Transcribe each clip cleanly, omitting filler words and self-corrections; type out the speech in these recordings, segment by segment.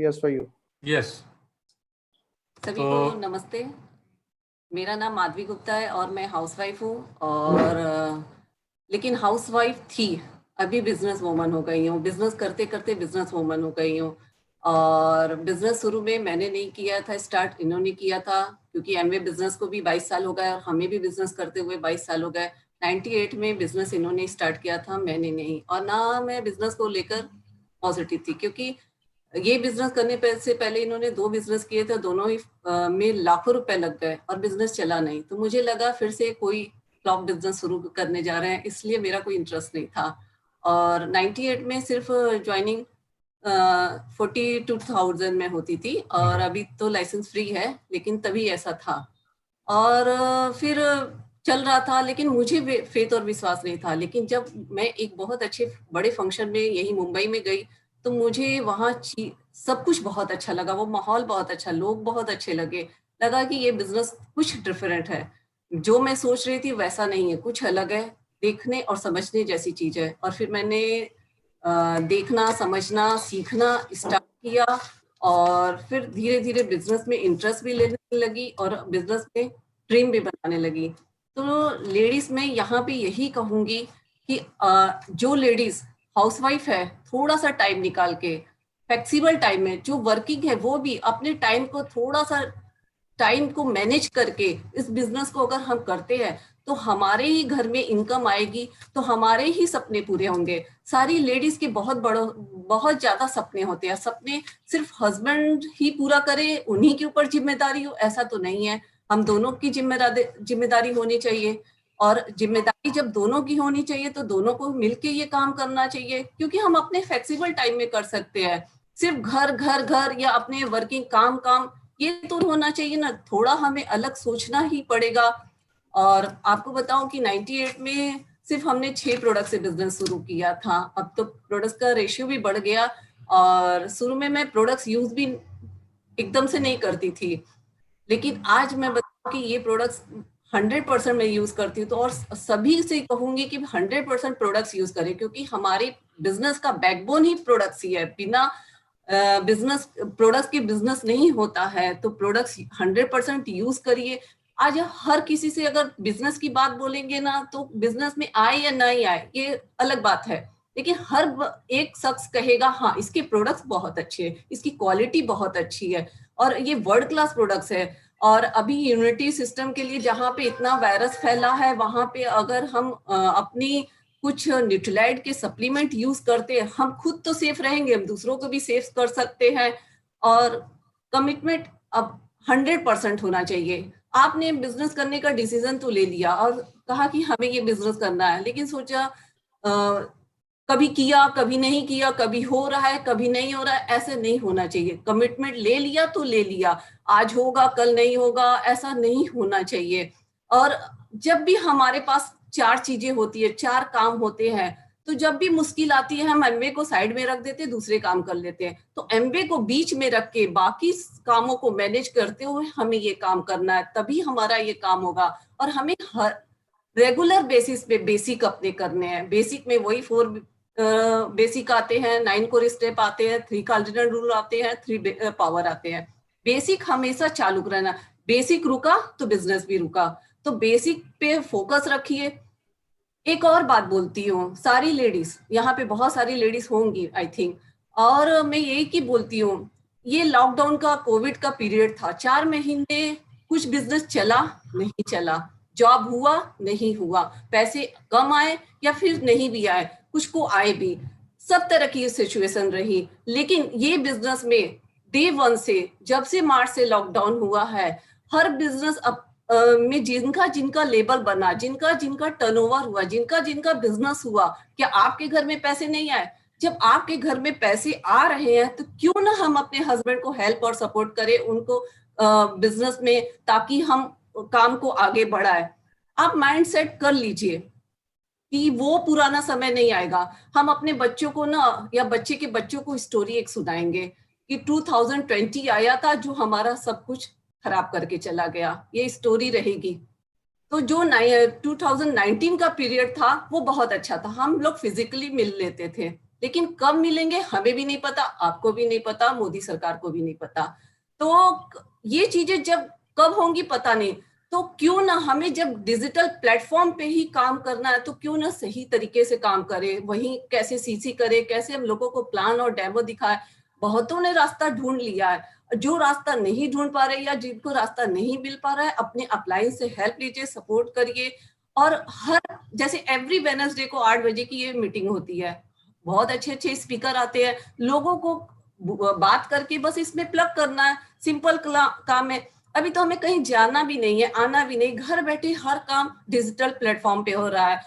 Yes, for you. Yes. सभी को नमस्ते। मेरा नाम माधवी गुप्ता है और मैं हाउसवाइफ हूँ और लेकिन हाउसवाइफ थी, अभी बिजनेस वूमन हो गई हूँ। बिजनेस करते करते बिजनेस वूमन हो गई हूँ। और बिजनेस शुरू में मैंने नहीं किया था, स्टार्ट इन्होंने किया था, क्योंकि एमवे बिजनेस को भी 22 साल हो गए और हमें भी बिजनेस करते हुए 22 साल हो गए। 98 में बिजनेस इन्होंने स्टार्ट किया था, मैंने नहीं। और ना मैं बिजनेस को लेकर पॉजिटिव थी, क्योंकि ये बिजनेस करने से पहले इन्होंने 2 बिजनेस किए थे, दोनों ही में लाखों रुपए लग गए और बिजनेस चला नहीं। तो मुझे लगा फिर से कोई फ्लॉप बिजनेस शुरू करने जा रहे हैं, इसलिए मेरा कोई इंटरेस्ट नहीं था। और 98 में सिर्फ ज्वाइनिंग 42,000 में होती थी और अभी तो लाइसेंस फ्री है, लेकिन तभी ऐसा था। और फिर चल रहा था, लेकिन मुझे फेथ और विश्वास नहीं था। लेकिन जब मैं एक बहुत अच्छे बड़े फंक्शन में यही मुंबई में गई, तो मुझे वहाँ सब कुछ बहुत अच्छा लगा, वो माहौल बहुत अच्छा, लोग बहुत अच्छे लगे। लगा कि ये बिजनेस कुछ डिफरेंट है, जो मैं सोच रही थी वैसा नहीं है, कुछ अलग है, देखने और समझने जैसी चीज है। और फिर मैंने देखना, समझना, सीखना स्टार्ट किया और फिर धीरे धीरे बिजनेस में इंटरेस्ट भी लेने लगी और बिजनेस में ड्रीम भी बनाने लगी। तो लेडीज में यहाँ पे यही कहूंगी कि जो लेडीज हाउसवाइफ है, थोड़ा सा टाइम निकाल के, फ्लेक्सिबल टाइम में, जो वर्किंग है वो भी अपने टाइम को थोड़ा सा टाइम को मैनेज करके इस बिजनेस को अगर हम करते हैं, तो हमारे ही घर में इनकम आएगी, तो हमारे ही सपने पूरे होंगे। सारी लेडीज के बहुत ज्यादा सपने होते हैं। सपने सिर्फ हस्बैंड ही पूरा करे, उन्हीं के ऊपर जिम्मेदारी हो, ऐसा तो नहीं है। हम दोनों की जिम्मेदारी होनी चाहिए। और जिम्मेदारी जब दोनों की होनी चाहिए, तो दोनों को मिलके ये काम करना चाहिए, क्योंकि हम अपने फ्लेक्सिबल टाइम में कर सकते हैं। सिर्फ घर घर घर या अपने वर्किंग काम काम ये तो होना चाहिए ना, थोड़ा हमें अलग सोचना ही पड़ेगा। और आपको बताऊं कि 98 में सिर्फ हमने 6 प्रोडक्ट से बिजनेस शुरू किया था। अब तो प्रोडक्ट्स का रेशियो भी बढ़ गया और शुरू में मैं प्रोडक्ट्स यूज भी एकदम से नहीं करती थी, लेकिन आज मैं बताऊं कि ये प्रोडक्ट्स 100% मैं यूज करती हूँ। तो और सभी से कहूंगी कि 100% प्रोडक्ट्स यूज करें, क्योंकि हमारे बिजनेस का बैकबोन ही प्रोडक्ट्स ही है। बिना बिजनेस प्रोडक्ट्स के बिजनेस नहीं होता है। तो प्रोडक्ट्स 100% यूज करिए। आज हर किसी से अगर बिजनेस की बात बोलेंगे ना, तो बिजनेस में आए या नहीं आए ये अलग बात है, लेकिन हर एक शख्स कहेगा हाँ इसके प्रोडक्ट्स बहुत अच्छे हैं, इसकी क्वालिटी बहुत अच्छी है और ये वर्ल्ड क्लास प्रोडक्ट्स है। और अभी इम्यूनिटी सिस्टम के लिए जहाँ पे इतना वायरस फैला है, वहां पे अगर हम अपनी कुछ न्यूट्रीलाइट के सप्लीमेंट यूज करते हैं, हम खुद तो सेफ रहेंगे, हम दूसरों को भी सेफ कर सकते हैं। और कमिटमेंट अब 100% होना चाहिए। आपने बिजनेस करने का डिसीजन तो ले लिया और कहा कि हमें ये बिजनेस करना है, लेकिन सोचा कभी किया, कभी नहीं किया, कभी हो रहा है, कभी नहीं हो रहा है, ऐसे नहीं होना चाहिए। कमिटमेंट ले लिया तो ले लिया, आज होगा कल नहीं होगा, ऐसा नहीं होना चाहिए। और जब भी हमारे पास 4 चीजें होती है, 4 काम होते हैं, तो जब भी मुश्किल आती है हम एमवे को साइड में रख देते हैं, दूसरे काम कर लेते हैं। तो एमवे को बीच में रख के बाकी कामों को मैनेज करते हुए हमें ये काम करना है, तभी हमारा ये काम होगा। और हमें हर रेगुलर बेसिस पे बेसिक अपने करने हैं। बेसिक में वही 4 बेसिक आते हैं, 9 कोर स्टेप आते हैं, 3 कार्डिनल रूल आते हैं, 3 पावर आते हैं। बेसिक हमेशा चालू रहना। बेसिक रुका तो बिजनेस भी रुका। तो बेसिक पे फोकस रखिए। एक और बात बोलती हूँ, सारी लेडीज, यहाँ पे बहुत सारी लेडीज होंगी आई थिंक, और मैं यही की बोलती हूँ, ये लॉकडाउन का कोविड का पीरियड था, 4 महीने कुछ बिजनेस चला नहीं चला, जॉब हुआ नहीं हुआ, पैसे कम आए या फिर नहीं भी आए, कुछ को आए भी, सब तरह की सिचुएशन रही। लेकिन ये बिजनेस में डे 1 से, जब से मार्च से लॉकडाउन हुआ है, हर बिजनेस में जिनका जिनका लेबल बना, जिनका जिनका टर्नओवर हुआ, जिनका जिनका बिजनेस हुआ, क्या आपके घर में पैसे नहीं आए? जब आपके घर में पैसे आ रहे हैं, तो क्यों ना हम अपने हस्बैंड को हेल्प और सपोर्ट करें उनको बिजनेस में, ताकि हम काम को आगे बढ़ाए। आप माइंड सेट कर लीजिए कि वो पुराना समय नहीं आएगा। हम अपने बच्चों को ना, या बच्चे के बच्चों को स्टोरी एक सुनाएंगे कि 2020 आया था जो हमारा सब कुछ खराब करके चला गया, ये स्टोरी रहेगी। तो जो 2019 का पीरियड था वो बहुत अच्छा था, हम लोग फिजिकली मिल लेते थे, लेकिन कब मिलेंगे हमें भी नहीं पता, आपको भी नहीं पता, मोदी सरकार को भी नहीं पता। तो ये चीजें जब कब होंगी पता नहीं। तो क्यों ना हमें जब डिजिटल प्लेटफॉर्म पे ही काम करना है तो क्यों ना सही तरीके से काम करें, वहीं कैसे सीसी करे, कैसे हम लोगों को प्लान और डेमो दिखाए। बहुतों ने रास्ता ढूंढ लिया है, जो रास्ता नहीं ढूंढ पा रहे या जिनको रास्ता नहीं मिल पा रहा है, अपने अपलाइन से हेल्प लीजिए, सपोर्ट करिए। और हर जैसे एवरी वेडनेसडे को 8 बजे की ये मीटिंग होती है, बहुत अच्छे अच्छे स्पीकर आते हैं, लोगों को बात करके बस इसमें प्लग करना है, सिंपल काम है। अभी तो हमें कहीं जाना भी नहीं है, आना भी नहीं, घर बैठे हर काम डिजिटल प्लेटफॉर्म पे हो रहा है।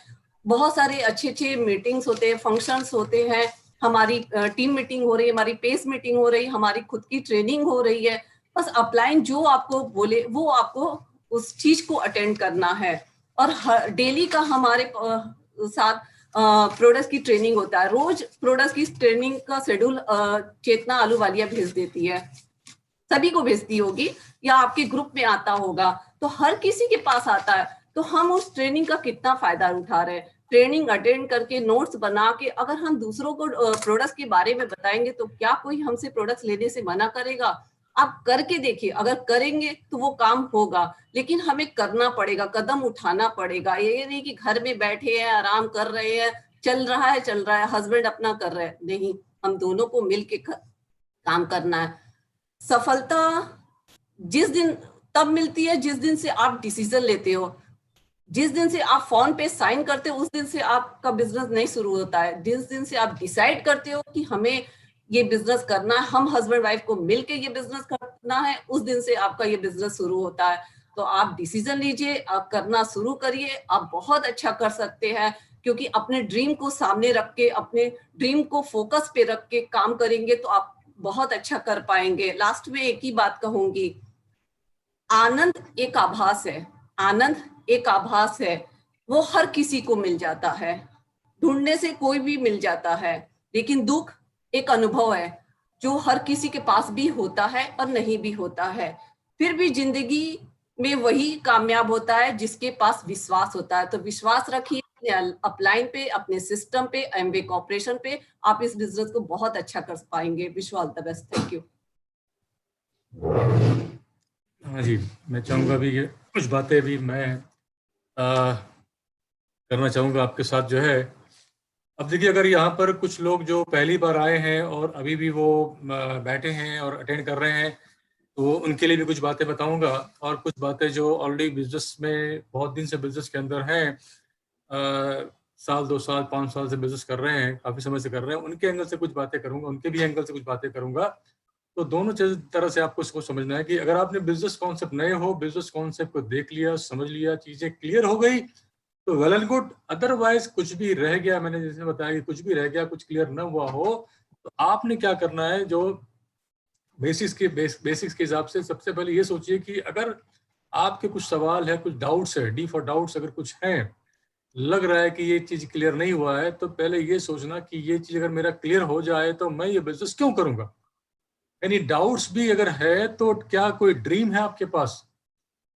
बहुत सारे अच्छे अच्छे मीटिंग्स होते हैं, फंक्शंस होते हैं, हमारी टीम मीटिंग हो रही है, हमारी पेस मीटिंग हो रही है, हमारी खुद की ट्रेनिंग हो रही है। बस अपलाइन जो आपको बोले वो आपको उस चीज को अटेंड करना है। और डेली का हमारे साथ प्रोडक्ट्स की ट्रेनिंग होता है, रोज प्रोडक्ट्स की ट्रेनिंग का शेड्यूल चेतना आलूवालिया भेज देती है, सभी को भेजती होगी या आपके ग्रुप में आता होगा, तो हर किसी के पास आता है। तो हम उस ट्रेनिंग का कितना फायदा उठा रहे हैं, ट्रेनिंग अटेंड करके नोट्स बना के अगर हम दूसरों को प्रोडक्ट्स के बारे में बताएंगे तो क्या कोई हमसे प्रोडक्ट्स लेने से मना करेगा? आप करके देखिए, अगर करेंगे तो वो काम होगा, लेकिन हमें करना पड़ेगा, कदम उठाना पड़ेगा। ये नहीं कि घर में बैठे हैं, आराम कर रहे हैं, चल रहा है, हस्बैंड अपना कर रहे हैं, नहीं, हम दोनों को मिलके काम करना है। सफलता जिस दिन तब मिलती है जिस दिन से आप डिसीजन लेते हो, जिस दिन से आप फोन पे साइन करते हो उस दिन से आपका बिजनेस नहीं शुरू होता है। जिस दिन से आप डिसाइड करते हो कि हमें ये बिजनेस करना है, हम हस्बैंड वाइफ को मिलके ये बिजनेस करना है, उस दिन से आपका ये बिजनेस शुरू होता है। तो आप डिसीजन लीजिए, आप करना शुरू करिए, आप बहुत अच्छा कर सकते हैं। क्योंकि अपने ड्रीम को सामने रख के, अपने ड्रीम को फोकस पे रख के काम करेंगे तो आप बहुत अच्छा कर पाएंगे। लास्ट में एक ही बात कहूंगी, आनंद एक आभास है, आनंद एक आभास है, वो हर किसी को मिल जाता है, ढूंढने से कोई भी मिल जाता है। लेकिन दुख एक अनुभव है जो हर किसी के पास भी होता है और नहीं भी होता है। फिर भी जिंदगी में वही कामयाब होता है जिसके पास विश्वास होता है। तो विश्वास रखिए अपने अपलाइन पे, अपने सिस्टम पे, एमवे कॉर्पोरेशन पे, आप इस बिजनेस को बहुत अच्छा कर पाएंगे। Wish you all the best. Thank you. हाँ जी, मैं चाहूँगा भी कि कुछ बातें भी मैं करना चाहूँगा आपके साथ जो है। अब देखिए, अगर यहाँ पर कुछ लोग जो पहली बार आए हैं और अभी भी वो बैठे हैं और अटेंड कर रहे हैं, तो उनके लिए भी कुछ बातें बताऊँगा। और कुछ बातें जो ऑलरेडी बिजनेस में बहुत दिन से बिजनेस के अंदर हैं, साल 2 साल 5 साल से बिजनेस कर रहे हैं, काफ़ी समय से कर रहे हैं, उनके एंगल से कुछ बातें करूँगा, उनके भी एंगल से कुछ बातें करूँगा। तो दोनों तरह से आपको इसको समझना है कि अगर आपने बिजनेस कॉन्सेप्ट नए हो, बिजनेस कॉन्सेप्ट को देख लिया, समझ लिया, चीजें क्लियर हो गई तो वेल एंड गुड। अदरवाइज कुछ भी रह गया, मैंने जैसे बताया कि कुछ भी रह गया, कुछ क्लियर ना हुआ हो, तो आपने क्या करना है, जो बेसिक्स के हिसाब से सबसे पहले ये सोचिए कि अगर आपके कुछ सवाल है, कुछ डाउट्स है, डी फॉर डाउट्स अगर कुछ हैं, लग रहा है कि ये चीज क्लियर नहीं हुआ है, तो पहले ये सोचना कि ये चीज अगर मेरा क्लियर हो जाए तो मैं ये बिजनेस क्यों करूंगा। यानी डाउट्स भी अगर है तो क्या कोई ड्रीम है आपके पास?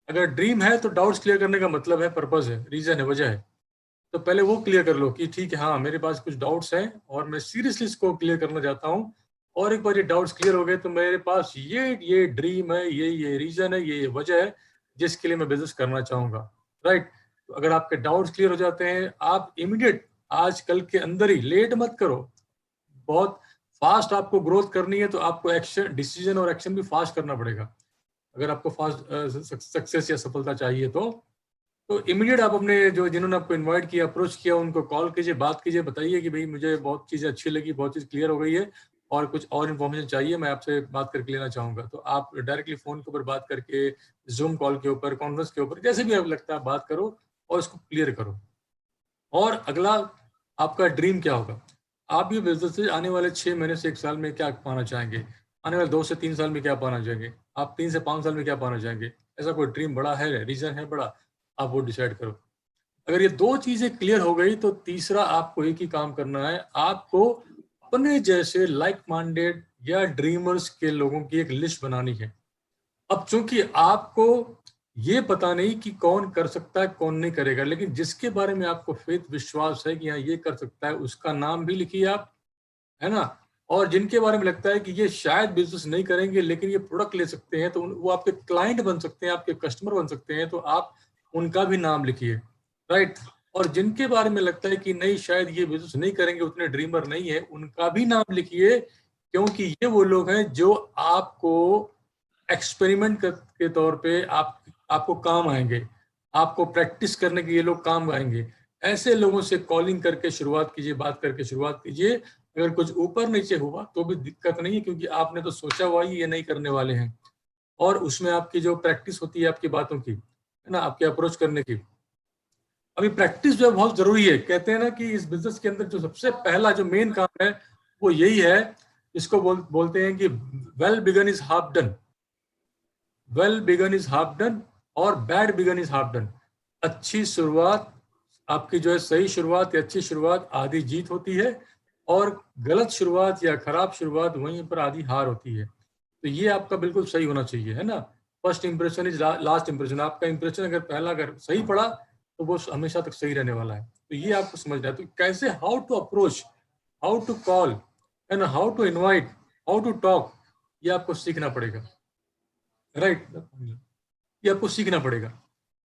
अगर ड्रीम है तो डाउट्स क्लियर करने का मतलब है पर्पस है, रीजन है, वजह है। तो पहले वो क्लियर कर लो कि ठीक है, हाँ मेरे पास कुछ डाउट्स हैं और मैं सीरियसली इसको क्लियर करना चाहता हूँ। और एक बार ये डाउट्स क्लियर हो गए तो मेरे पास ये ड्रीम है, ये रीजन है, ये वजह है जिसके लिए मैं बिजनेस करना चाहूंगा। राइट। तो अगर आपके डाउट्स क्लियर हो जाते हैं, आप इमीडिएट आज कल के अंदर ही, लेट मत करो। बहुत फास्ट आपको ग्रोथ करनी है तो आपको एक्शन, डिसीजन और एक्शन भी फास्ट करना पड़ेगा। अगर आपको फास्ट सक्सेस या सफलता चाहिए तो इमीडिएट आप अपने जो जिन्होंने आपको इनवाइट किया, अप्रोच किया, उनको कॉल कीजिए, बात कीजिए, बताइए कि भाई मुझे बहुत चीज़ें अच्छी लगी, बहुत चीज़ क्लियर हो गई है और कुछ और इन्फॉर्मेशन चाहिए, मैं आपसे बात करके लेना चाहूँगा। तो आप डायरेक्टली फ़ोन के ऊपर बात करके, जूम कॉल के ऊपर, कॉन्फ्रेंस के ऊपर, जैसे भी आप लगता है बात करो और इसको क्लियर करो। और अगला, आपका ड्रीम क्या होगा? आप ये बिजनेस से आने वाले 6 महीने से 1 साल में क्या पाना चाहेंगे? आने वाले 2 से 3 साल में क्या पाना चाहेंगे? आप 3 से 5 साल में क्या पाना चाहेंगे? ऐसा कोई ड्रीम बड़ा है, रीजन है बड़ा, आप वो डिसाइड करो। अगर ये 2 चीजें क्लियर हो गई तो तीसरा आपको एक ही काम करना है, आपको अपने जैसे लाइक माइंडेड या ड्रीमर्स के लोगों की एक लिस्ट बनानी है। अब चूंकि आपको ये पता नहीं कि कौन कर सकता है, कौन नहीं करेगा, लेकिन जिसके बारे में आपको फेथ, विश्वास है कि हाँ ये कर सकता है, उसका नाम भी लिखिए आप है ना, और जिनके बारे में लगता है कि ये शायद बिजनेस नहीं करेंगे लेकिन ये प्रोडक्ट ले सकते हैं, तो वो आपके क्लाइंट बन सकते हैं, आपके कस्टमर बन सकते हैं, तो आप उनका भी नाम लिखिए, राइट। और जिनके बारे में लगता है कि नहीं शायद ये बिजनेस नहीं करेंगे, उतने ड्रीमर नहीं है, उनका भी नाम लिखिए, क्योंकि ये वो लोग हैं जो आपको एक्सपेरिमेंट के तौर पे आपको काम आएंगे, आपको प्रैक्टिस करने के ये लोग काम आएंगे। ऐसे लोगों से कॉलिंग करके शुरुआत कीजिए, बात करके शुरुआत कीजिए। अगर कुछ ऊपर नीचे हुआ तो भी दिक्कत नहीं है, क्योंकि आपने तो सोचा हुआ ही ये नहीं करने वाले हैं, और उसमें आपकी जो प्रैक्टिस होती है आपकी बातों की, है ना, आपके अप्रोच करने की, अभी प्रैक्टिस जो है बहुत जरूरी है। कहते हैं ना कि इस बिजनेस के अंदर जो सबसे पहला जो मेन काम है वो यही है, इसको बोलते हैं कि well begun is half done, well begun is half done, और bad begun is half done. अच्छी शुरुआत आपकी जो है, सही शुरुआत या अच्छी शुरुआत आधी जीत होती है, और गलत शुरुआत या खराब शुरुआत वहीं पर आधी हार होती है। तो ये आपका बिल्कुल सही होना चाहिए, है ना। First impression is last impression. आपका इंप्रेशन अगर पहला अगर सही पड़ा तो वो हमेशा तक सही रहने वाला है। तो ये आपको समझना है। तो कैसे, how to approach, how to call, and how to invite, how to talk, ये आपको सीखना पड़ेगा, राइट। ये आपको सीखना पड़ेगा।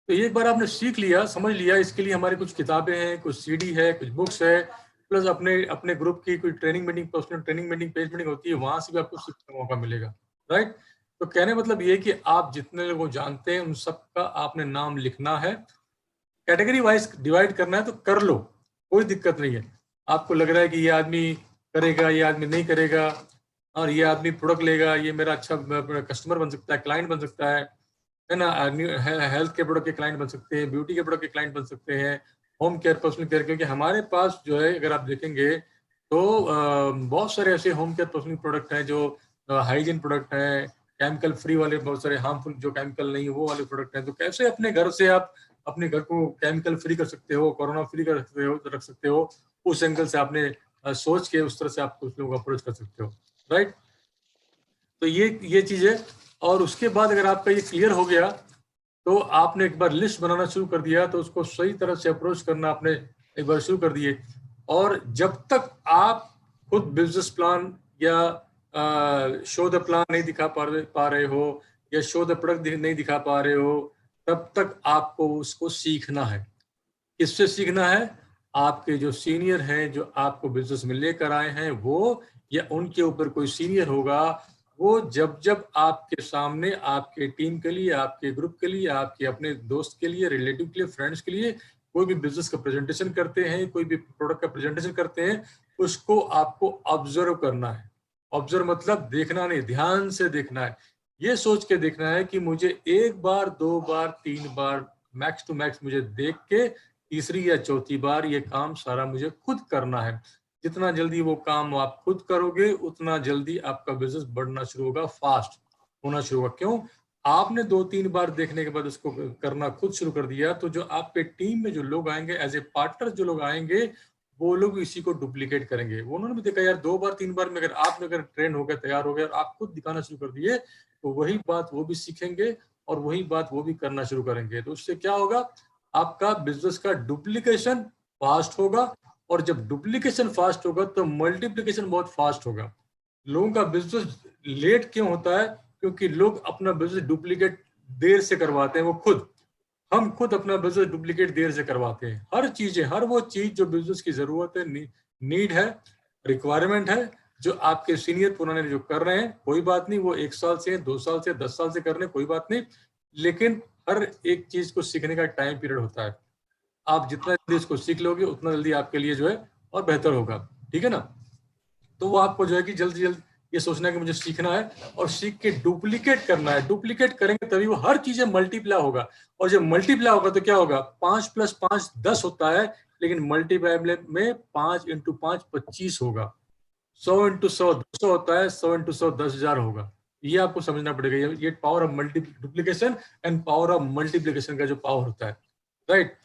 तो एक बार आपने सीख लिया, समझ लिया, इसके लिए हमारी कुछ किताबें हैं, कुछ सीडी है, कुछ बुक्स है, प्लस अपने अपने ग्रुप की कोई training meeting, personal training meeting, page meeting होती है, वहां से भी आपको सीखने का मौका मिलेगा, राइट। तो कहने मतलब ये कि आप जितने लोगों को जानते हैं उन सबका आपने नाम लिखना है, कैटेगरी वाइज डिवाइड करना है तो कर लो, कोई दिक्कत नहीं है। आपको लग रहा है कि ये आदमी करेगा, ये आदमी नहीं करेगा, और ये आदमी प्रोडक्ट लेगा, ये मेरा अच्छा कस्टमर बन सकता है, क्लाइंट बन सकता है ना, हेल्थ के प्रोडक्ट के क्लाइंट बन सकते हैं, ब्यूटी के प्रोडक्ट के क्लाइंट बन सकते हैं, होम केयर, पर्सनल केयर, क्योंकि हमारे पास जो है अगर आप देखेंगे तो बहुत सारे ऐसे होम केयर पर्सनल प्रोडक्ट हैं जो हाइजीन प्रोडक्ट हैं, केमिकल फ्री वाले, बहुत सारे हार्मफुल जो केमिकल नहीं है वो वाले प्रोडक्ट हैं। तो कैसे अपने घर से आप अपने घर को केमिकल फ्री कर सकते हो, कोरोना फ्री कर सकते हो, रख सकते हो, उस एंगल से आपने सोच के उस तरह से आप कुछ लोगों को अप्रोच कर सकते हो, राइट। तो ये चीज है। और उसके बाद अगर आपका ये क्लियर हो गया तो आपने एक बार लिस्ट बनाना शुरू कर दिया, तो उसको सही तरह से अप्रोच करना आपने एक बार शुरू कर दिए। और जब तक आप खुद बिजनेस प्लान या शो द प्लान नहीं दिखा पा रहे हो, या शो द प्रोडक्ट नहीं दिखा पा रहे हो, तब तक आपको उसको सीखना है। किससे सीखना है? आपके जो सीनियर हैं, जो आपको बिजनेस में लेकर आए हैं वो, या उनके ऊपर कोई सीनियर होगा, वो जब जब आपके सामने आपके टीम के लिए, आपके ग्रुप के लिए, आपके अपने दोस्त के लिए, रिलेटिव के लिए, फ्रेंड्स के लिए कोई भी बिजनेस का प्रेजेंटेशन करते हैं, कोई भी प्रोडक्ट का प्रेजेंटेशन करते हैं, उसको आपको ऑब्जर्व करना है। ऑब्जर्व मतलब देखना नहीं, ध्यान से देखना है। ये सोच के देखना है कि मुझे एक बार, दो बार, तीन बार, मैक्स टू मैक्स मुझे देख के तीसरी या चौथी बार ये काम सारा मुझे खुद करना है। जितना जल्दी वो काम आप खुद करोगे उतना जल्दी आपका बिजनेस बढ़ना शुरू होगा, फास्ट होना शुरू होगा। क्यों? आपने दो तीन बार देखने के बाद उसको करना खुद शुरू कर दिया, तो जो आपके टीम में जो लोग आएंगे एज ए पार्टनर, जो लोग आएंगे वो लोग इसी को डुप्लीकेट करेंगे। वो उन्होंने भी देखा यार, दो बार तीन बार में अगर आपने अगर ट्रेन हो गया, तैयार हो गया, और आप खुद दिखाना शुरू कर दिए, तो वही बात वो भी सीखेंगे और वही बात वो भी करना शुरू करेंगे। तो उससे क्या होगा? आपका बिजनेस का डुप्लीकेशन फास्ट होगा, और जब डुप्लीकेशन फास्ट होगा तो मल्टीप्लीकेशन बहुत फास्ट होगा। लोगों का बिजनेस लेट क्यों होता है? क्योंकि लोग अपना बिजनेस डुप्लीकेट देर से करवाते हैं। वो खुद, हम खुद अपना बिजनेस डुप्लीकेट देर से करवाते हैं। हर चीजें, हर वो चीज जो बिजनेस की जरूरत है, नीड है, रिक्वायरमेंट है, जो आपके सीनियर पुराने जो कर रहे हैं, कोई बात नहीं, वो 1 साल से, 2 साल से, 10 साल से कर रहे हैं, कोई बात नहीं, लेकिन हर एक चीज को सीखने का टाइम पीरियड होता है। आप जितना जल्दी इसको सीख लोगे उतना जल्दी आपके लिए जो है और बेहतर होगा, ठीक है ना। तो वो आपको जो है कि जल्द से जल्द ये सोचना है कि मुझे सीखना है, और सीख के डुप्लीकेट करना है। डुप्लीकेट करेंगे तभी वो हर चीजें मल्टीप्लाई होगा, और जब मल्टीप्लाई होगा तो क्या होगा? 5 + 5 10 होता है, लेकिन मल्टीप्लाई में 5 × 5 25 होगा। 100 × 100 200 होता है, 100 × 100 10,000 होगा। ये आपको समझना पड़ेगा। ये power of multi duplication and power of multiplication का जो पावर होता है, राइट।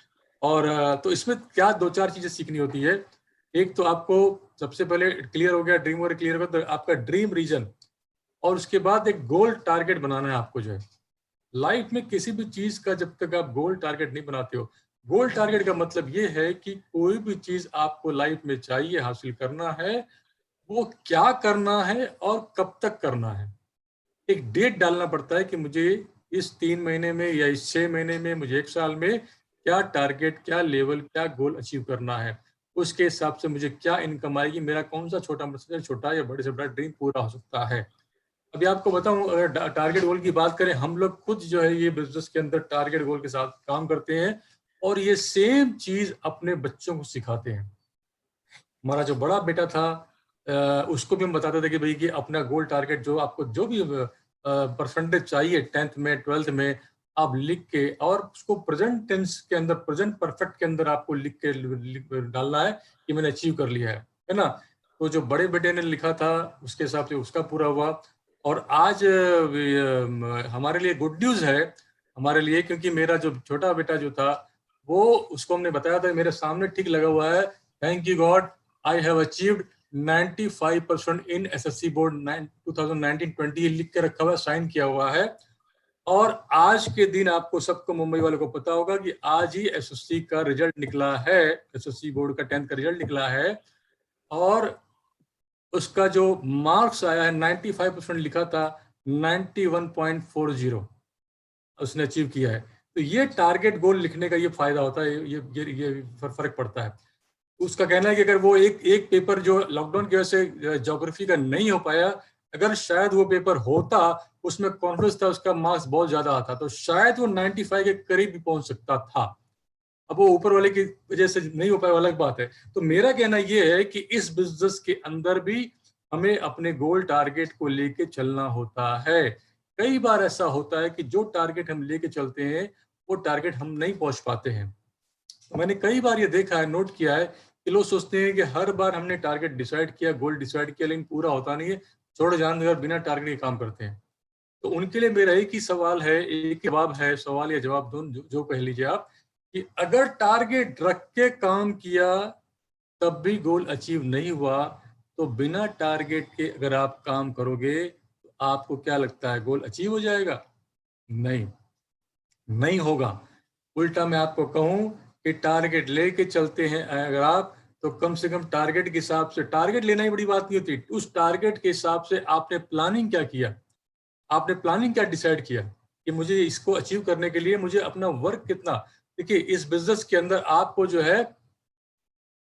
और तो इसमें क्या दो चार चीजें सीखनी होती है। एक तो आपको सबसे पहले क्लियर हो गया, ड्रीम वर्क क्लियर हो गया, तो आपका ड्रीम रीजन, और उसके बाद एक गोल टारगेट बनाना है आपको जो है। लाइफ में किसी भी चीज का जब तक आप गोल टारगेट नहीं बनाते हो, गोल टारगेट का मतलब ये है कि कोई भी चीज आपको लाइफ में चाहिए, हासिल करना है, वो क्या करना है और कब तक करना है। एक डेट डालना पड़ता है कि मुझे इस 3 महीने में या इस 6 महीने में, मुझे 1 साल में क्या टारगेट, क्या लेवल, क्या गोल अचीव करना है। उसके हिसाब से मुझे क्या इनकम आएगी, मेरा कौन सा छोटा या बड़े से बड़ा ड्रीम पूरा हो सकता है। अभी आपको बताऊं, अगर टारगेट गोल की बात करें, हम लोग खुद जो है ये बिजनेस के अंदर टारगेट गोल के साथ काम करते हैं और ये सेम चीज अपने बच्चों को सिखाते हैं। हमारा जो बड़ा बेटा था, उसको भी हम बताते थे कि भाई कि अपना गोल टारगेट जो आपको जो भी परसेंटेज चाहिए 10th में 12th में, आप लिख के और उसको प्रेजेंट टेंस के अंदर, प्रेजेंट परफेक्ट के अंदर आपको लिख डालना है कि मैंने अचीव कर लिया है ना। तो जो बड़े बेटे ने लिखा था उसके हिसाब से उसका पूरा हुआ। और आज हमारे लिए गुड न्यूज है हमारे लिए, क्योंकि मेरा जो छोटा बेटा जो था वो, उसको हमने बताया था, मेरे सामने ठीक लगा हुआ है, thank you God I have achieved 95% in SSC board 2019-20, ये लिख के रखा हुआ है, साइन किया हुआ है। और आज के दिन आपको सबको, मुंबई वालों को पता होगा कि आज ही एसएससी का रिजल्ट निकला है, एसएससी बोर्ड का 10th का रिजल्ट निकला है। और उसका जो मार्क्स आया है 95% लिखा था, 91.40 उसने अचीव किया है। तो ये टारगेट गोल लिखने का ये फायदा होता है, ये फर्क पड़ता है। उसका कहना है कि अगर वो एक पेपर जो लॉकडाउन की वजह से ज्योग्राफी का नहीं हो पाया, अगर शायद वो पेपर होता, उसमें कॉन्फिडेंस था, उसका मार्क्स बहुत ज्यादा आता, तो शायद वो 95 के करीब भी पहुंच सकता था। अब वो ऊपर वाले की वजह से नहीं हो पाया, अलग बात है। तो मेरा कहना ये है कि इस बिजनेस के अंदर भी हमें अपने गोल टारगेट को लेके चलना होता है। कई बार ऐसा होता है कि जो टारगेट हम लेके चलते हैं वो टारगेट हम नहीं पहुंच पाते हैं। तो मैंने कई बार ये देखा है, नोट किया है कि लोग सोचते हैं कि हर बार हमने टारगेट डिसाइड किया, गोल डिसाइड किया, लेकिन पूरा होता नहीं है, छोड़ जान बिना टारगेट के काम करते हैं। तो उनके लिए मेरा एक ही सवाल है, एक जवाब है, सवाल या जवाब दोनों जो कह लीजिए आप, कि अगर टारगेट रख के काम किया तब भी गोल अचीव नहीं हुआ, तो बिना टारगेट के अगर आप काम करोगे तो आपको क्या लगता है गोल अचीव हो जाएगा? नहीं, नहीं होगा। उल्टा मैं आपको कहूं कि टारगेट लेके चलते हैं अगर आप, तो कम से कम टारगेट के हिसाब से, टारगेट लेना ही बड़ी बात नहीं होती, उस टारगेट के हिसाब से आपने प्लानिंग क्या किया, आपने प्लानिंग क्या डिसाइड किया कि मुझे इसको अचीव करने के लिए मुझे अपना वर्क कितना। देखिए इस बिजनेस के अंदर आपको जो है,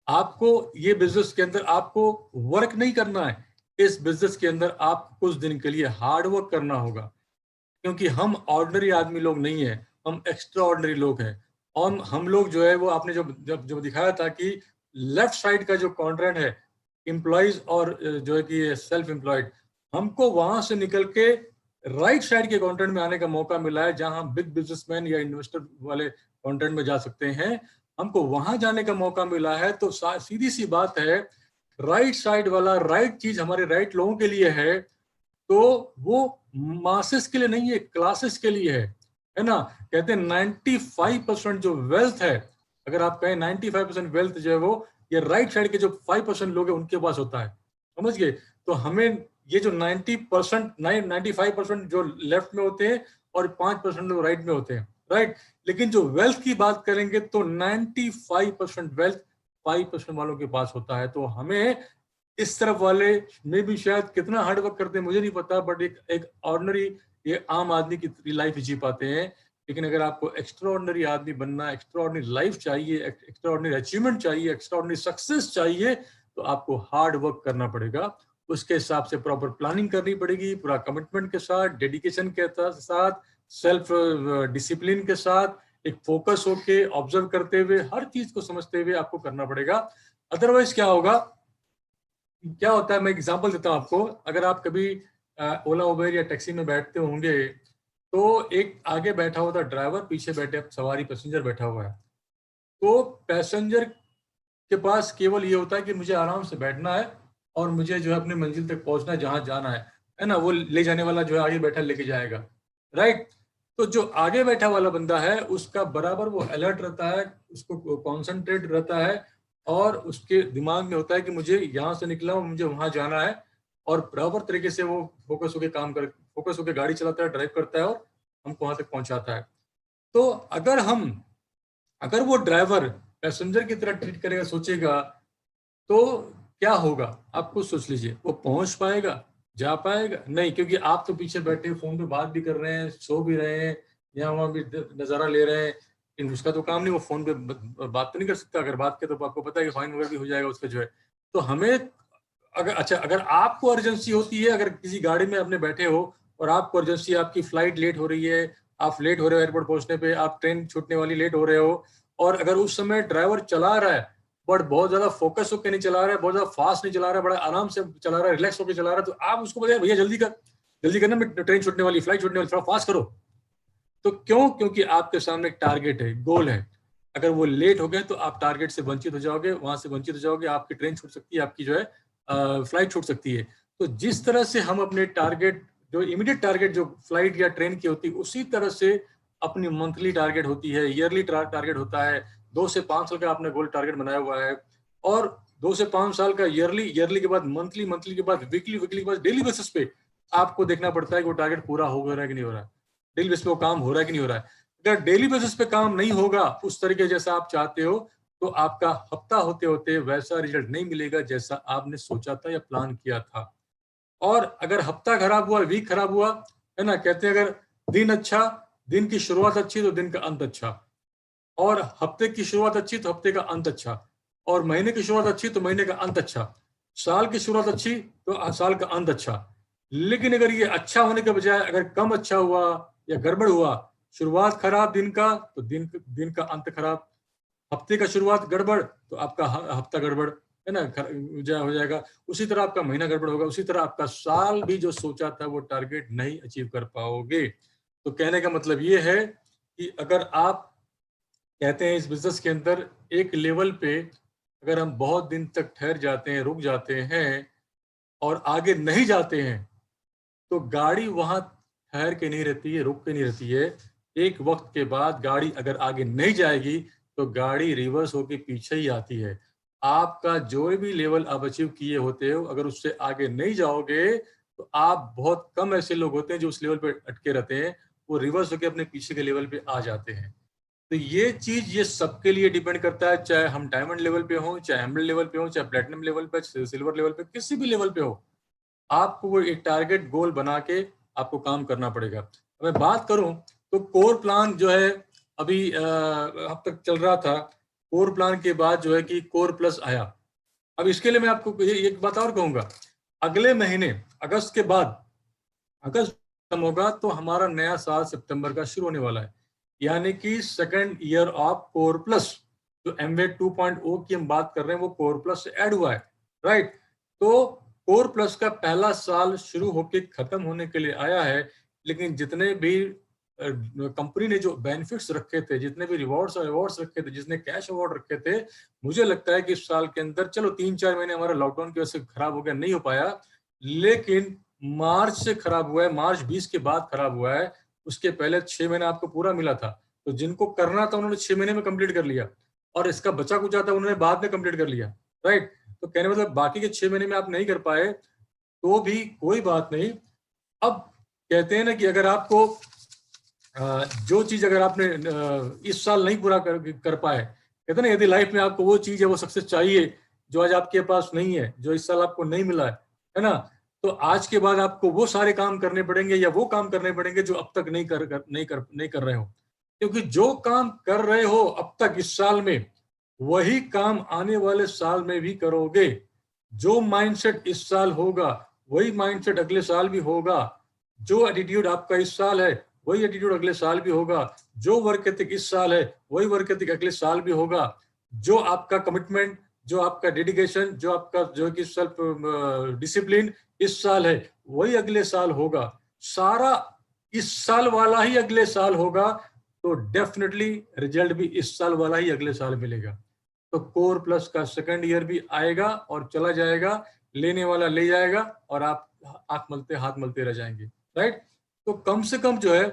आपको ये बिजनेस के अंदर आपको वर्क नहीं करना है, इस बिजनेस के अंदर आपको कुछ दिन के लिए हार्ड वर्क करना होगा, क्योंकि हम ऑर्डिनरी आदमी लोग नहीं है, हम एक्स्ट्रा ऑर्डिनरी लोग हैं। और हम लोग जो है वो आपने जो दिखाया था कि लेफ्ट साइड का जो क्वाड्रेंट है, एम्प्लॉयज और जो है कि सेल्फ एम्प्लॉयड, हमको वहां से निकल के राइट साइड के क्वाड्रेंट में आने का मौका मिला है, जहां हम बिग बिजनेसमैन या इन्वेस्टर वाले क्वाड्रेंट में जा सकते हैं, हमको वहां जाने का मौका मिला है। तो सीधी सी बात है, राइट साइड वाला राइट चीज हमारे राइट लोगों के लिए है, तो वो मासेस के लिए नहीं है, क्लासेस के लिए है ना। कहते हैं 95% जो वेल्थ है, अगर आप कहें 95% वेल्थ जो है वो ये राइट साइड के जो 5% लोग हैं उनके पास होता है, समझ गए। तो हमें ये जो 90% 95% जो लेफ्ट में होते हैं और 5% लोग राइट में होते हैं, राइट। लेकिन जो वेल्थ की बात करेंगे तो 95% वेल्थ 5% वालों के पास होता है। तो हमें इस तरफ वाले में भी शायद कितना हार्ड वर्क करते हैं मुझे नहीं पता, बट एक ऑर्डिनरी, ये आम आदमी की लाइफ जी पाते हैं। लेकिन अगर आपको एक्स्ट्रा ऑर्डिनरी आदमी बनना, एक्स्ट्रा ऑर्डिनरी लाइफ चाहिए, एक्स्ट्रा ऑर्डिनरी अचीवमेंट चाहिए, एक्स्ट्रा ऑर्डिनरी सक्सेस चाहिए, तो आपको हार्ड वर्क करना पड़ेगा। उसके हिसाब से प्रॉपर प्लानिंग करनी पड़ेगी, पूरा कमिटमेंट के साथ, डेडिकेशन के साथ, सेल्फ डिसिप्लिन के साथ, एक फोकस होके ऑब्जर्व करते हुए, हर चीज को समझते हुए आपको करना पड़ेगा। अदरवाइज क्या होगा, क्या होता है, मैं एग्जांपल देता हूँ आपको। अगर आप कभी ओला उबेर या टैक्सी में बैठते होंगे, तो एक आगे बैठा हुआ था ड्राइवर, पीछे बैठे सवारी पैसेंजर बैठा हुआ है। तो पैसेंजर के पास केवल ये होता है कि मुझे आराम से बैठना है और मुझे जो है अपनी मंजिल तक पहुंचना है, जहां जाना है ना। वो ले जाने वाला जो है आगे बैठा लेके जाएगा, राइट। तो जो आगे बैठा वाला बंदा है उसका बराबर वो अलर्ट रहता है, उसको कॉन्सेंट्रेट रहता है, और उसके दिमाग में होता है कि मुझे यहाँ से निकला हूँ, मुझे वहां जाना है, और बराबर तरीके से वो फोकस होकर गाड़ी चलाता है, ड्राइव करता है और हमको वहां तक पहुंचाता है। तो अगर वो ड्राइवर पैसेंजर की तरह ट्रीट करेगा, सोचेगा, तो क्या होगा? आप खुद सोच लीजिए, वो पहुंच पाएगा, जा पाएगा? नहीं, क्योंकि आप तो पीछे बैठे फोन पे बात भी कर रहे हैं, सो भी रहे हैं, यहाँ वहाँ भी नजारा ले रहे हैं, लेकिन उसका तो काम नहीं, वो फोन पे बात तो नहीं कर सकता। अगर बात के तो आपको पता है कि फाइन वगैरह भी हो जाएगा उसका जो है। तो हमें अगर आपको अर्जेंसी होती है, अगर किसी गाड़ी में अपने बैठे हो और आपको अर्जेंसी, आपकी फ्लाइट लेट हो रही है, आप लेट हो रहे हो एयरपोर्ट पहुंचने पे, आप ट्रेन छूटने वाली लेट हो रहे हो, और अगर उस समय ड्राइवर चला रहा है बट बहुत ज्यादा फोकस होकर नहीं चला रहा है, बहुत ज्यादा फास्ट नहीं चला रहा है, बड़ा आराम से चला रहा है, रिलैक्स होकर चला रहा है, तो आप उसको बताइए भैया जल्दी कर, जल्दी करना, ट्रेन छूटने वाली, फ्लाइट छूटने वाली, थोड़ा फास्ट करो। तो क्यों? क्योंकि आपके सामने एक टारगेट है, गोल है। अगर वो लेट हो गए तो आप टारगेट से वंचित हो जाओगे, वहां से वंचित हो जाओगे, आपकी ट्रेन छूट सकती है, आपकी जो है फ्लाइट छूट सकती है। तो जिस तरह से हम अपने टारगेट, जो इमीडिएट टारगेट जो फ्लाइट या ट्रेन की होती है, उसी तरह से अपनी मंथली टारगेट होती है, ईयरली टारगेट होता है। 2 से 5 साल का आपने गोल टारगेट बनाया हुआ है, और 2 से 5 साल का ईयरली, ईयरली के बाद मंथली, मंथली के बाद वीकली, वीकली के बाद डेली बेसिस पे आपको देखना पड़ता है कि वो टारगेट पूरा हो रहा है कि नहीं हो रहा है, डेली बेसिस पे वो काम हो रहा है कि नहीं हो रहा है। अगर डेली बेसिस पे काम नहीं होगा उस तरीके जैसा आप चाहते हो, तो आपका हफ्ता होते होते वैसा रिजल्ट नहीं मिलेगा जैसा आपने सोचा था या प्लान किया था। और अगर हफ्ता खराब हुआ, वीक खराब हुआ, है ना, कहते हैं अगर दिन अच्छा, दिन की शुरुआत अच्छी तो दिन का अंत अच्छा, और हफ्ते की शुरुआत अच्छी तो हफ्ते का अंत अच्छा, और महीने की शुरुआत अच्छी तो महीने का अंत अच्छा, साल की शुरुआत अच्छी तो साल का अंत अच्छा। लेकिन अगर ये अच्छा होने के बजाय अगर कम अच्छा हुआ या गड़बड़ हुआ, शुरुआत खराब दिन का तो दिन का अंत खराब, हफ्ते का शुरुआत गड़बड़ तो आपका हफ्ता गड़बड़, है ना, हो जाएगा। उसी तरह आपका महीना गड़बड़ होगा, उसी तरह आपका साल भी जो सोचा था वो टारगेट नहीं अचीव कर पाओगे। तो कहने का मतलब ये है कि अगर आप, कहते हैं इस बिजनेस के अंदर एक लेवल पे अगर हम बहुत दिन तक ठहर जाते हैं, रुक जाते हैं और आगे नहीं जाते हैं, तो गाड़ी वहां ठहर के नहीं रहती है, रुक के नहीं रहती है। एक वक्त के बाद गाड़ी अगर आगे नहीं जाएगी तो गाड़ी रिवर्स होके पीछे ही आती है। आपका जो भी लेवल आप अचीव किए होते हो, अगर उससे आगे नहीं जाओगे तो आप, बहुत कम ऐसे लोग होते हैं जो उस लेवल पे अटके रहते हैं, वो रिवर्स होके अपने पीछे के लेवल पे आ जाते हैं। तो ये चीज, ये सबके लिए डिपेंड करता है, चाहे हम डायमंड लेवल पे हो, चाहे एमरल्ड लेवल पे हो, चाहे प्लेटिनम लेवल पे, सिल्वर लेवल पे, किसी भी लेवल पे हो, आपको वो एक टारगेट गोल बना के आपको काम करना पड़ेगा। अब मैं बात करूं तो कोर प्लान जो है अभी अब तक चल रहा था, कोर प्लान के बाद जो है कि कोर प्लस आया। अब इसके लिए मैं आपको एक बात और कहूंगा, अगले महीने अगस्त के बाद, अगस्त खत्म होगा तो हमारा नया साल सितंबर का शुरू होने वाला है, यानी कि second year of core plus. जो एमवे 2.0 की हम बात कर रहे हैं वो कोर प्लस से ऐड हुआ है, राइट। तो कोर प्लस का पहला साल शुरू होके खत्म होने के लिए आया है, लेकिन जितने भी कंपनी ने जो बेनिफिट्स रखे थे, जितने भी रिवॉर्ड्स और अवार्ड्स रखे थे, जितने कैश अवार्ड रखे थे, मुझे लगता है कि इस साल के अंदर, चलो 3-4 महीने हमारा लॉकडाउन की वजह से खराब हो गया, नहीं हो पाया, लेकिन मार्च से खराब हुआ है, मार्च 20 के बाद खराब हुआ है। उसके पहले 6 महीना आपको पूरा मिला था, तो जिनको करना था उन्होंने 6 महीने में कंप्लीट कर लिया, और इसका बचा कुचा था उन्होंने बाद में कंप्लीट कर लिया, राइट। तो कहने मतलब बाकी के 6 महीने में आप नहीं कर पाए तो भी कोई बात नहीं। अब कहते हैं ना कि अगर आपको जो चीज अगर आपने इस साल नहीं पूरा कर पाए, कहते हैं ना, यदि लाइफ में आपको वो चीज है, वो सक्सेस चाहिए जो आज आपके पास नहीं है, जो इस साल आपको नहीं मिला है ना, तो आज के बाद आपको वो सारे काम करने पड़ेंगे, या वो काम करने पड़ेंगे जो अब तक नहीं कर रहे हो। क्योंकि जो काम कर रहे हो अब तक इस साल में, वही काम आने वाले साल में भी करोगे। जो माइंडसेट इस साल होगा वही माइंडसेट अगले साल भी होगा। जो एटीट्यूड आपका इस साल है वही एटीट्यूड अगले साल भी होगा। जो वर्क एथिक इस साल है वही वर्क एथिक अगले साल भी होगा। जो आपका कमिटमेंट, जो आपका डेडिकेशन, जो आपका जो कि सेल्फ डिसिप्लिन इस साल है वही अगले साल होगा। सारा इस साल वाला ही अगले साल होगा, तो डेफिनेटली रिजल्ट भी इस साल वाला ही अगले साल मिलेगा। तो कोर प्लस का सेकंड ईयर भी आएगा और चला जाएगा, लेने वाला ले जाएगा और आप हाथ मलते रह जाएंगे, राइट। तो कम से कम जो है,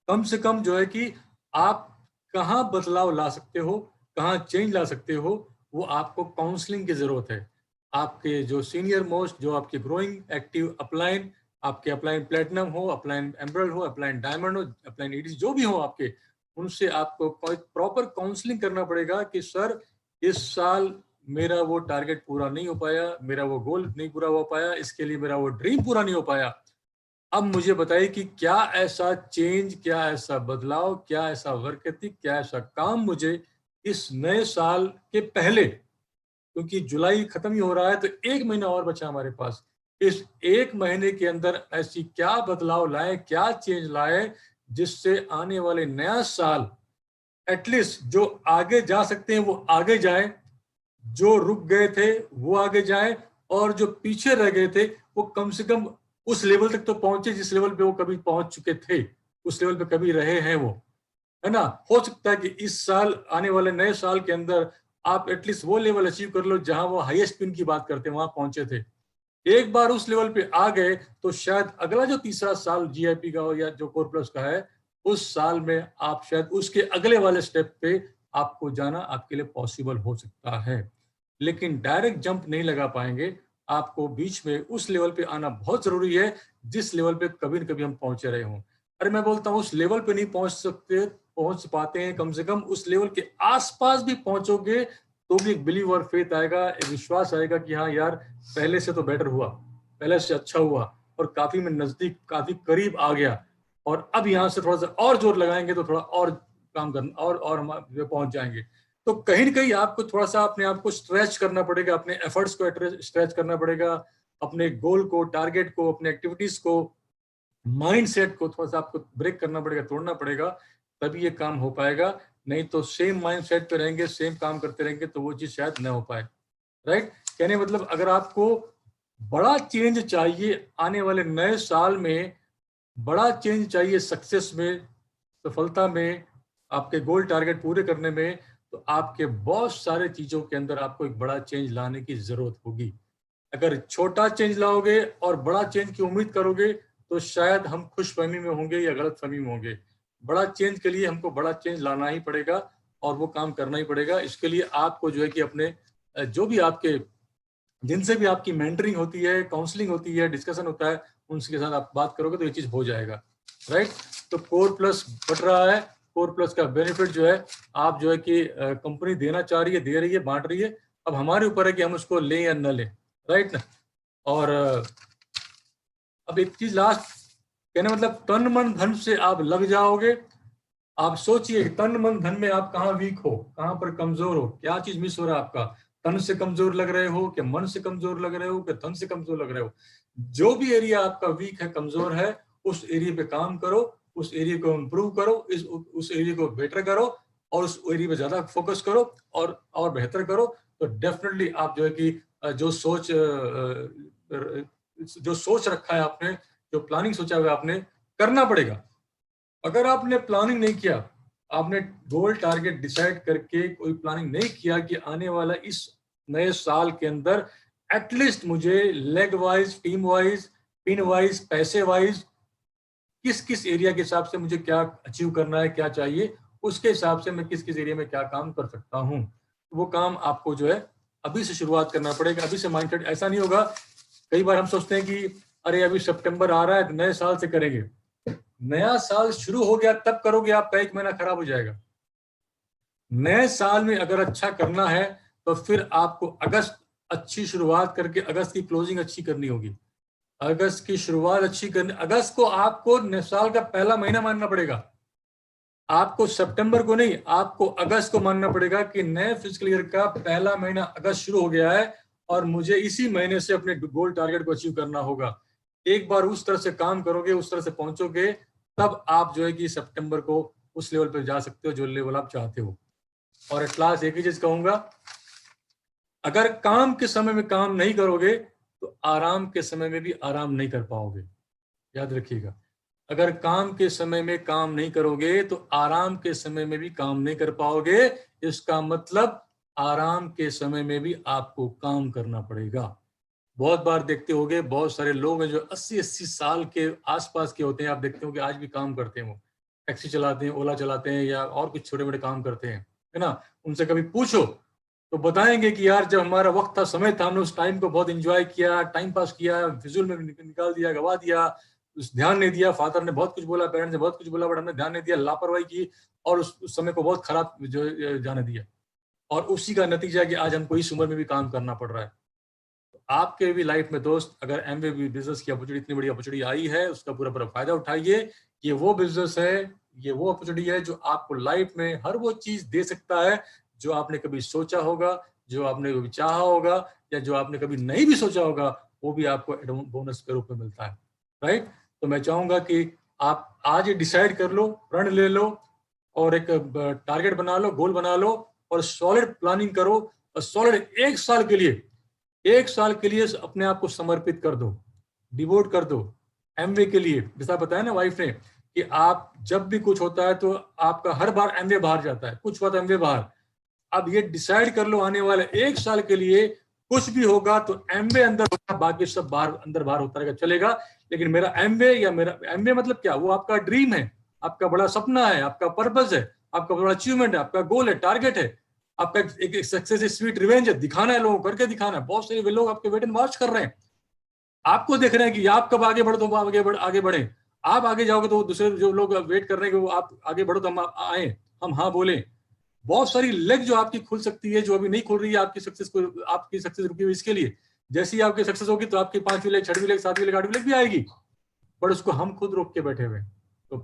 कम से कम जो है कि आप कहाँ बदलाव ला सकते हो, कहाँ चेंज ला सकते हो, वो आपको काउंसलिंग की जरूरत है। आपके जो सीनियर मोस्ट, जो आपके ग्रोइंग एक्टिव अपलाइन, आपके अपलाइन प्लेटिनम हो, अपलाइन एमरल्ड हो, अपलाइन डायमंड हो, अपलाइन ईडीसी जो भी हो आपके, उनसे आपको प्रॉपर काउंसलिंग करना पड़ेगा कि सर इस साल मेरा वो टारगेट पूरा नहीं हो पाया, मेरा वो गोल नहीं पूरा हो पाया, इसके लिए मेरा वो ड्रीम पूरा नहीं हो पाया। अब मुझे बताइए कि क्या ऐसा चेंज, क्या ऐसा बदलाव, क्या ऐसा वर्क एथिक, क्या ऐसा काम मुझे इस नए साल के पहले, क्योंकि जुलाई खत्म ही हो रहा है तो 1 महीना और बचा हमारे पास, इस 1 महीने के अंदर ऐसी क्या बदलाव लाए, क्या चेंज लाए जिससे आने वाले नया साल एटलीस्ट जो आगे जा सकते हैं वो आगे जाए, जो रुक गए थे वो आगे जाए, और जो पीछे रह गए थे वो कम से कम उस लेवल तक तो पहुंचे जिस लेवल पे वो कभी पहुंच चुके थे, उस लेवल पे कभी रहे हैं वो, है ना। हो सकता है कि इस साल, आने वाले नए साल के अंदर आप एटलीस्ट वो लेवल अचीव कर लो जहां वो हाईएस्ट पिन की बात करते हैं वहां पहुंचे थे। एक बार उस लेवल पे आ गए तो शायद अगला जो तीसरा साल जीआईपी का हो या जो कोर प्लस का है, उस साल में आप शायद उसके अगले वाले स्टेप पे आपको जाना आपके लिए पॉसिबल हो सकता है। लेकिन डायरेक्ट जंप नहीं लगा पाएंगे, आपको बीच में उस लेवल पे आना बहुत जरूरी है जिस लेवल पे कभी न कभी हम पहुंचे रहे हों। अरे मैं बोलता हूँ उस लेवल पे नहीं पहुंच सकते, पहुंच पाते हैं, कम से कम उस लेवल के आसपास भी पहुंचोगे तो भी एक बिलीव और फेथ आएगा, एक विश्वास आएगा कि हाँ यार पहले से तो बेटर हुआ, पहले से अच्छा हुआ, और काफी में नजदीक, काफी करीब आ गया, और अब यहाँ से थोड़ा सा और जोर लगाएंगे तो थोड़ा और काम करना और हम पहुंच जाएंगे। तो कहीं ना कहीं आपको थोड़ा सा अपने आप को स्ट्रेच करना पड़ेगा, अपने एफर्ट्स को स्ट्रेच करना पड़ेगा, अपने गोल को, टारगेट को, अपने एक्टिविटीज को, माइंड सेट को थोड़ा सा आपको ब्रेक करना पड़ेगा, तोड़ना पड़ेगा, तभी ये काम हो पाएगा। नहीं तो सेम माइंड सेट पे रहेंगे, सेम काम करते रहेंगे तो वो चीज शायद न हो पाए। राइट, कहने मतलब अगर आपको बड़ा चेंज चाहिए आने वाले नए साल में, बड़ा चेंज चाहिए सक्सेस में, सफलता में, आपके गोल टारगेट पूरे करने में, तो आपके बहुत सारे चीजों के अंदर आपको एक बड़ा चेंज लाने की जरूरत होगी। अगर छोटा चेंज लाओगे और बड़ा चेंज की उम्मीद करोगे तो शायद हम खुशफहमी में होंगे या गलतफहमी में होंगे। बड़ा चेंज के लिए हमको बड़ा चेंज लाना ही पड़ेगा और वो काम करना ही पड़ेगा। इसके लिए आपको जो है कि अपने जो भी आपके, जिनसे भी आपकी मेंटरिंग होती है, काउंसलिंग होती है, डिस्कशन होता है, उनके साथ आप बात करोगे तो ये चीज हो जाएगा। राइट, तो कोर प्लस बढ़ रहा है। कोर प्लस का बेनिफिट जो है आप जो है कि कंपनी देना चाह रही है, दे रही है, बांट रही है, अब हमारे ऊपर है कि हम उसको लें या न लें। राइट ना। और अब एक चीज लास्ट कहने मतलब, तन मन धन से आप लग जाओगे। आप सोचिए तन मन धन में आप कहाँ वीक हो, कहाँ पर कमजोर हो, क्या चीज मिस हो रहा है आपका। तन से कमजोर लग रहे हो कि मन से कमजोर लग रहे हो कि धन से कमजोर लग रहे हो, जो भी एरिया आपका वीक है, कमजोर है, उस एरिया पे काम करो, उस एरिया को इम्प्रूव करो, उस एरिया को बेटर करो, और उस एरिया पे ज्यादा फोकस करो और बेहतर करो। तो डेफिनेटली आप जो है कि जो सोच रखा है आपने, जो प्लानिंग सोचा हुआ आपने, करना पड़ेगा। अगर आपने प्लानिंग नहीं किया, आपने गोल टारगेट डिसाइड करके कोई प्लानिंग नहीं किया कि आने वाला इस नए साल के अंदर एटलीस्ट मुझे leg wise, team wise, pin wise, पैसे वाइज, किस किस एरिया के हिसाब से मुझे क्या अचीव करना है, क्या चाहिए, उसके हिसाब से मैं किस किस एरिया में क्या काम कर सकता हूँ, वो काम आपको जो है अभी से शुरुआत करना पड़ेगा। अभी से माइंडसेट ऐसा नहीं होगा। कई बार हम सोचते हैं कि अरे अभी सितंबर आ रहा है, नए साल से करेंगे। नया साल शुरू हो गया तब करोगे, आपका 1 महीना खराब हो जाएगा। नए साल में अगर अच्छा करना है तो फिर आपको अगस्त अच्छी शुरुआत करके अगस्त की क्लोजिंग अच्छी करनी होगी। अगस्त की शुरुआत अच्छी करनी, अगस्त को आपको नए साल का पहला महीना मानना पड़ेगा। आपको सितंबर को नहीं, आपको अगस्त को मानना पड़ेगा कि नए फिजिकल ईयर का पहला महीना अगस्त शुरू हो गया है और मुझे इसी महीने से अपने गोल टारगेट को अचीव करना होगा। एक बार उस तरह से काम करोगे, उस तरह से पहुंचोगे, तब आप जो है कि सितंबर को उस लेवल पर जा सकते हो जो लेवल आप चाहते हो। और एट लास्ट एक ही चीज कहूंगा, अगर काम के समय में काम नहीं करोगे तो आराम के समय में भी आराम नहीं कर पाओगे। याद रखिएगा, अगर काम के समय में काम नहीं करोगे तो आराम के समय में भी काम नहीं कर पाओगे। इसका मतलब आराम के समय में भी आपको काम करना पड़ेगा। बहुत बार देखते होंगे, बहुत सारे लोग हैं जो 80-80 साल के आसपास के होते हैं, आप देखते हो कि आज भी काम करते हैं, वो टैक्सी चलाते हैं, ओला चलाते हैं, या और कुछ छोटे मोटे काम करते हैं, है ना। उनसे कभी पूछो तो बताएंगे कि यार जब हमारा वक्त था, समय था, हमने उस टाइम को बहुत एंजॉय किया, टाइम पास किया, फिजूल में निकाल दिया, गवा दिया, उस ध्यान नहीं दिया। फादर ने बहुत कुछ बोला, पेरेंट्स ने बहुत कुछ बोला, बट हमने ध्यान नहीं दिया, लापरवाही की और उस समय को बहुत खराब जो जाने दिया। और उसी का नतीजा कि आज हमको इस उम्र में भी काम करना पड़ रहा है। आपके भी लाइफ में दोस्त, अगर एमवे बिजनेस की अपॉर्चुनिटी, इतनी बड़ी अपॉर्चुनिटी आई है, उसका पूरा पूरा फायदा उठाइए। ये वो बिजनेस है, ये वो अपॉर्चुनिटी है जो आपको लाइफ में हर वो चीज दे सकता है जो आपने कभी सोचा होगा, जो आपने कभी चाहा होगा, या जो आपने कभी नहीं भी सोचा होगा, वो भी आपको बोनस के रूप में मिलता है। राइट? तो मैं चाहूंगा कि आप आज ये डिसाइड कर लो, प्रण ले लो, और एक टारगेट बना लो, गोल बना लो, और सॉलिड प्लानिंग करो, और सॉलिड 1 साल के लिए, 1 साल के लिए अपने आप को समर्पित कर दो, डिवोट कर दो एमवे के लिए। जैसा बताया ना वाइफ ने कि आप जब भी कुछ होता है तो आपका हर बार एमवे बाहर जाता है, कुछ हुआ तो एमवे बाहर। अब ये डिसाइड कर लो आने वाले 1 साल के लिए कुछ भी होगा तो एमवे अंदर होगा, बाकी सब बाहर, अंदर बाहर होता रहेगा, चलेगा, लेकिन मेरा एमवे, या मेरा एमवे मतलब क्या, वो आपका ड्रीम है, आपका बड़ा सपना है, आपका पर्पस है, आपका बड़ा अचीवमेंट है, आपका गोल है, टारगेट है, आपका एक सक्सेस स्वीट रिवेंज है, दिखाना है, लोगों को करके दिखाना है। बहुत सारे लोग आपके वेट एंड वॉच कर रहे हैं, आपको देख रहे हैं कि आप कब आगे बढ़ो तो आगे बढ़े। आप आगे जाओगे तो दूसरे जो लोग वेट कर रहे हैं कि वो आप आगे बढ़ो तो हम आए, हम हाँ बोले। बहुत सारी लेग जो आपकी खुल सकती है, जो अभी नहीं खुल रही है आपकी सक्सेस को, आपकी सक्सेस रुकी हुई इसके लिए। जैसी आपकी सक्सेस होगी तो आपकी 5वीं लेग, 6वीं लेग, 7वीं लेग, 8वीं लेग भी आएगी, पर उसको हम खुद रोक के बैठे हुए। तो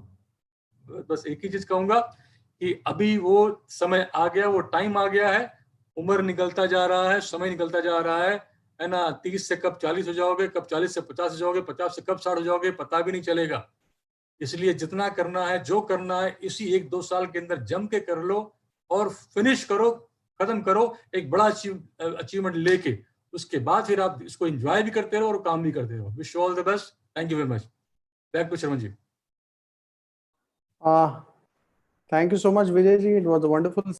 बस एक ही चीज कहूंगा कि अभी वो समय आ गया, वो टाइम आ गया है, उम्र निकलता जा रहा है, समय निकलता जा रहा है ना। 30 से कब 40 हो जाओगे, कब 40 से 50 हो जाओगे, 50 से कब 60 हो जाओगे, पता भी नहीं चलेगा। इसलिए जितना करना है, जो करना है, इसी 1-2 साल के अंदर जम के कर लो और फिनिश करो, खत्म करो एक बड़ा अचीवमेंट लेके। उसके बाद फिर आप इसको एंजॉय भी करते रहो और काम भी करते रहो। Wish you all the best. Thank you very much. Back to Sharma ji. Thank you so much, Vijay ji. It was a wonderful